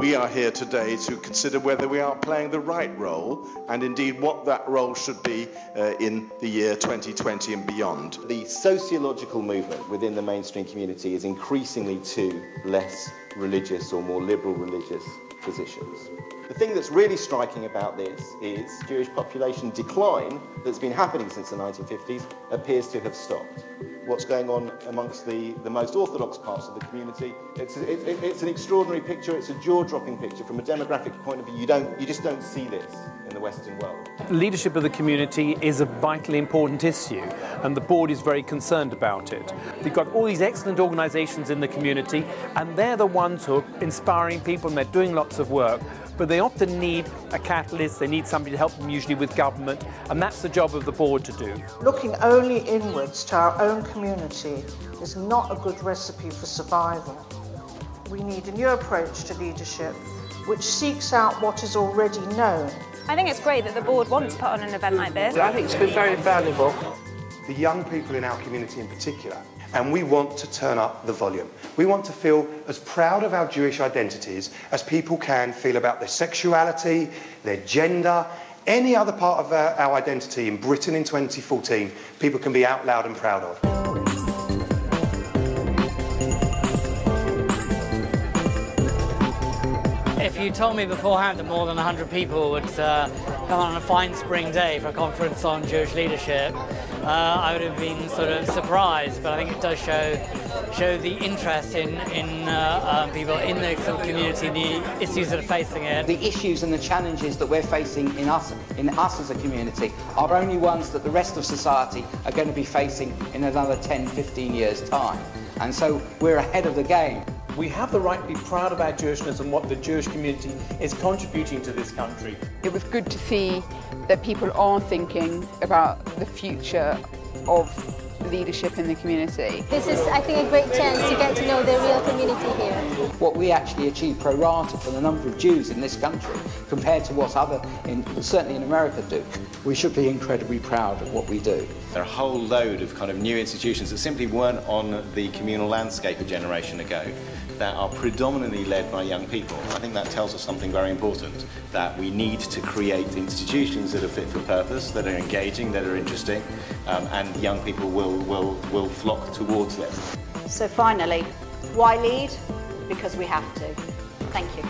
We are here today to consider whether we are playing the right role and indeed what that role should be in the year 2020 and beyond. The sociological movement within the mainstream community is increasingly to less religious or more liberal religious positions. The thing that's really striking about this is Jewish population decline that's been happening since the 1950s appears to have stopped. What's going on amongst the most orthodox parts of the community, it's an extraordinary picture, it's a jaw-dropping picture. From a demographic point of view, you just don't see this in the Western world. Leadership of the community is a vitally important issue, and the board is very concerned about it. We've got all these excellent organisations in the community, and they're the ones who are inspiring people, and they're doing lots of work. But they often need a catalyst, they need somebody to help them, usually with government, and that's the job of the board to do. Looking only inwards to our own community is not a good recipe for survival. We need a new approach to leadership which seeks out what is already known. I think it's great that the board wants to put on an event like this. I think it's been very valuable. The young people in our community in particular, and we want to turn up the volume. We want to feel as proud of our Jewish identities as people can feel about their sexuality, their gender, any other part of our identity in Britain in 2014, people can be out loud and proud of. If you told me beforehand that more than 100 people would come on a fine spring day for a conference on Jewish leadership, I would have been sort of surprised, but I think it does show the interest in people in the sort of community, the issues that are facing it. The issues and the challenges that we're facing in us as a community are only ones that the rest of society are going to be facing in another 10, 15 years' time. And so we're ahead of the game. We have the right to be proud of our Jewishness and what the Jewish community is contributing to this country. It was good to see that people are thinking about the future of leadership in the community. This is, I think, a great chance to get to know the real community here. What we actually achieve pro rata for the number of Jews in this country compared to what certainly in America do. We should be incredibly proud of what we do. There are a whole load of kind of new institutions that simply weren't on the communal landscape a generation ago that are predominantly led by young people. I think that tells us something very important, that we need to create institutions that are fit for purpose, that are engaging, that are interesting, and young people will flock towards them. So finally, why lead? Because we have to. Thank you.